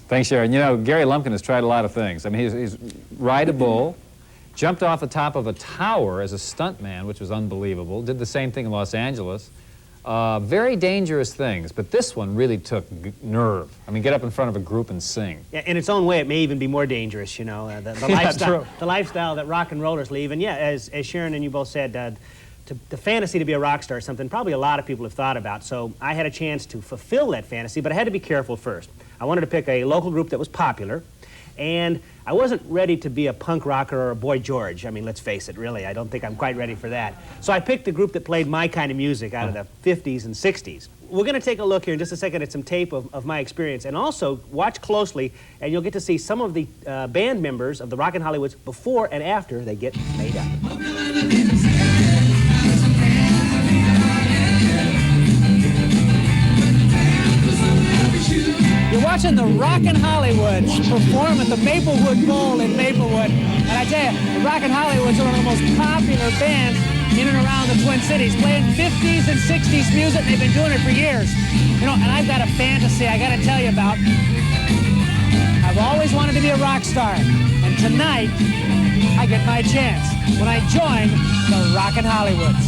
Thanks, Sharon. You know, Gary Lumpkin has tried a lot of things. I mean, he's ride a bull, jumped off the top of a tower as a stuntman, which was unbelievable, did the same thing in Los Angeles. Very dangerous things, but this one really took nerve. I mean, get up in front of a group and sing. Yeah, in its own way, it may even be more dangerous, you know, the lifestyle that rock and rollers lead. And yeah, as Sharon and you both said, the fantasy to be a rock star is something probably a lot of people have thought about. So I had a chance to fulfill that fantasy, but I had to be careful first. I wanted to pick a local group that was popular, and I wasn't ready to be a punk rocker or a Boy George. I mean, let's face it, really, I don't think I'm quite ready for that. So I picked a group that played my kind of music out of the 50s and 60s. We're going to take a look here in just a second at some tape of my experience, and also watch closely, and you'll get to see some of the band members of the Rockin' Hollywoods before and after they get made up. You're watching the Rockin' Hollywoods perform at the Maplewood Bowl in Maplewood. And I tell you, the Rockin' Hollywoods are one of the most popular bands in and around the Twin Cities, playing 50s and 60s music. They've been doing it for years. You know, and I've got a fantasy I got to tell you about. I've always wanted to be a rock star. And tonight, I get my chance when I join the Rockin' Hollywoods.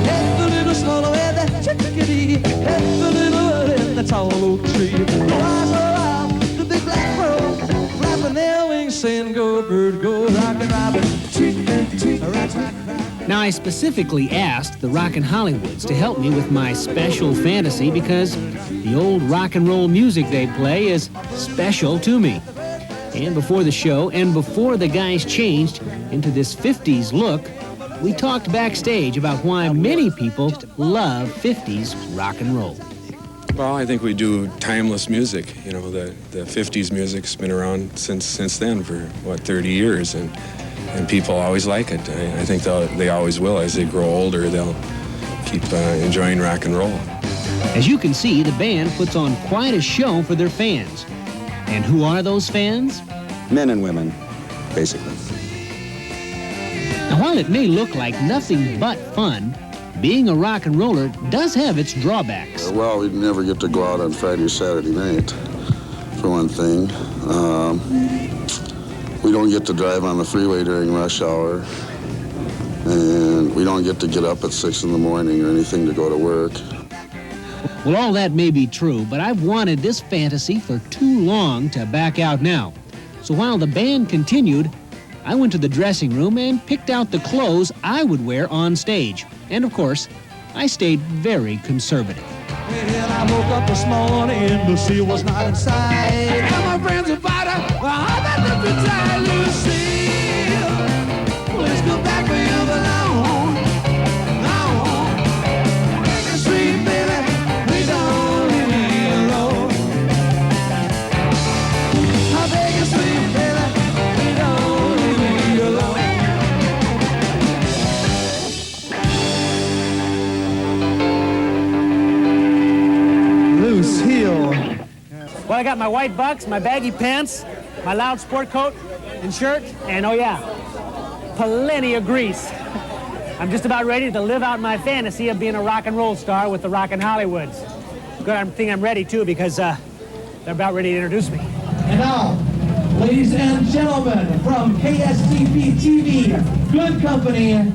Head the little swallow and the chickadee, head the little bird in the tall oak tree. Flies around the big black crow, flapping their wings, saying, "Go bird, go, rockin' robin, tweet and tweet, rock, rock, rock." Now, I specifically asked the Rockin' Hollywoods to help me with my special fantasy because the old rock and roll music they play is special to me. And before the show, and before the guys changed into this 50s look, we talked backstage about why many people love 50s rock and roll. Well, I think we do timeless music. You know, the 50s music's been around since then for, what, 30 years, and people always like it. I think they always will. As they grow older, they'll keep enjoying rock and roll. As you can see, the band puts on quite a show for their fans. And who are those fans? Men and women, basically. Now, while it may look like nothing but fun, being a rock and roller does have its drawbacks. Well, we never get to go out on Friday or Saturday night, for one thing. We don't get to drive on the freeway during rush hour, and we don't get to get up at 6 in the morning or anything to go to work. Well, all that may be true, but I've wanted this fantasy for too long to back out now. So while the band continued, I went to the dressing room and picked out the clothes I would wear on stage. And of course, I stayed very conservative. Well, I woke up this morning, the sea was not inside. And my friends are fighting, well, how about the good time, Lucille? Let's go back where you belong. No, sweet baby, please don't leave me alone. I beg you, sweet baby, please don't leave me alone. Lucille. Well, I got my white bucks, my baggy pants, my loud sport coat and shirt, and oh yeah, plenty of grease. I'm just about ready to live out my fantasy of being a rock and roll star with the Rockin' Hollywoods. Good thing I'm ready too, because they're about ready to introduce me. And now, ladies and gentlemen, from KSTP TV, Good Company,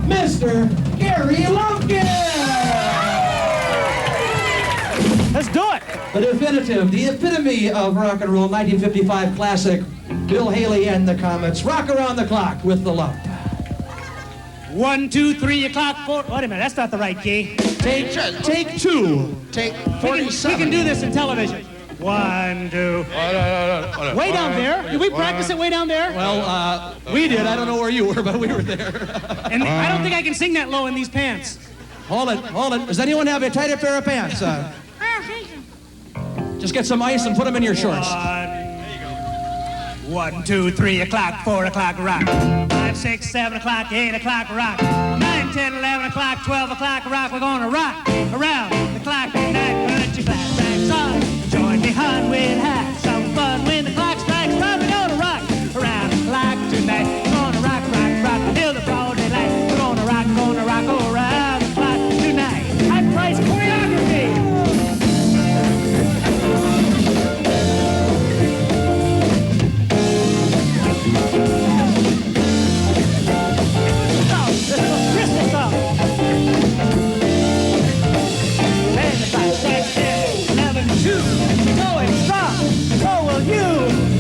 Mr. Gary Lumpkin! Let's do it! The definitive, the epitome of rock and roll, 1955 classic, Bill Haley and the Comets, Rock Around the Clock with the Lump. 1, 2, 3 o'clock, 4. Wait a minute, that's not the right key. Take two. Take We 47. can do this in television. 1, 2. Way down there? Did we practice it way down there? Well, we did. I don't know where you were, but we were there. And I don't think I can sing that low in these pants. Hold it. Does anyone have a tighter pair of pants? Just get some ice and put them in your shorts. 1, 2, 3 o'clock, 4 o'clock, rock. 5, 6, 7 o'clock, 8 o'clock, rock. 9, 10, 11 o'clock, 12 o'clock, rock. We're gonna rock around the clock tonight. Put your flashbacks on. Join me, hon, we'll have some fun when the clock strikes. We're gonna rock around the clock tonight. We're gonna rock till the broad daylight. We're gonna rock around the clock tonight. High price choreography. you. Going strong, so will you.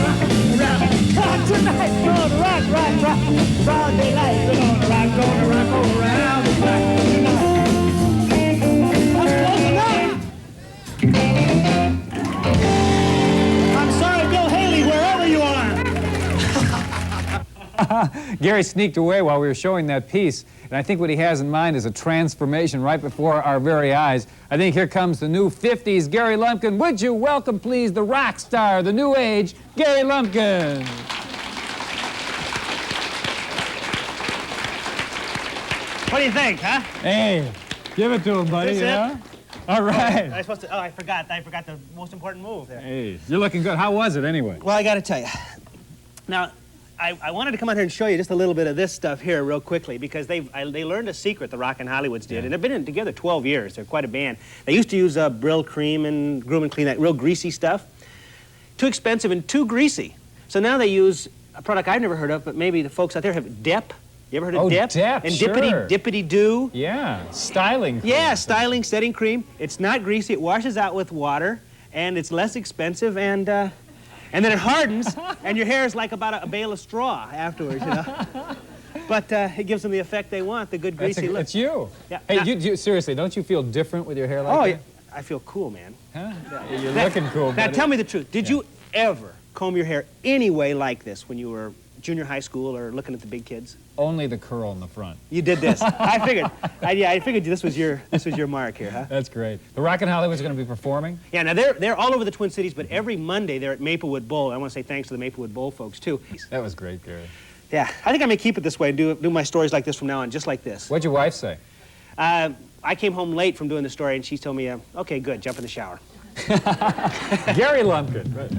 Rock tonight, we're gonna rock, rock, rock. Broad daylight, we're gonna rock around the clock tonight. That's close enough. I'm sorry, Bill Haley, wherever you are. Gary sneaked away while we were showing that piece, and I think what he has in mind is a transformation right before our very eyes. I think here comes the new 50s Gary Lumpkin. Would you welcome, please, the rock star, the new age, Gary Lumpkin. What do you think, huh? Hey, give it to him, buddy. Is this Yeah? All right. I supposed to, oh, I forgot the most important move there. Hey, you're looking good. How was it anyway? Well, I got to tell you. Now, I wanted to come out here and show you just a little bit of this stuff here real quickly because they learned a secret, the Rockin' Hollywoods did, and they've been together 12 years. They're quite a band. They used to use Brill Cream and Groom and Clean, that real greasy stuff. Too expensive and too greasy. So now they use a product I've never heard of, but maybe the folks out there have Dep. You ever heard of Dep? Dep, and sure. Dippity Doo. Yeah, styling cream. Yeah, styling, setting cream. It's not greasy. It washes out with water, and it's less expensive, and then it hardens, and your hair is like about a bale of straw afterwards, you know. But it gives them the effect they want, the good greasy look. It's you. Yeah. Hey, Now, you seriously, don't you feel different with your hair like oh, that? yeah. I feel cool, man. Huh? You're looking cool, Now, buddy. tell me the truth. Did you ever comb your hair any way like this when you were junior high school or looking at the big kids? Only the curl in the front. You did this. I figured. I figured this was your mark here, huh? That's great. The Rockin' Hollywood's going to be performing? Yeah, now they're all over the Twin Cities, but every Monday they're at Maplewood Bowl. I want to say thanks to the Maplewood Bowl folks, too. That was great, Gary. Yeah, I think I may keep it this way and do my stories like this from now on, just like this. What'd your wife say? I came home late from doing the story, and she told me, okay, good, jump in the shower. Gary Lumpkin. Right.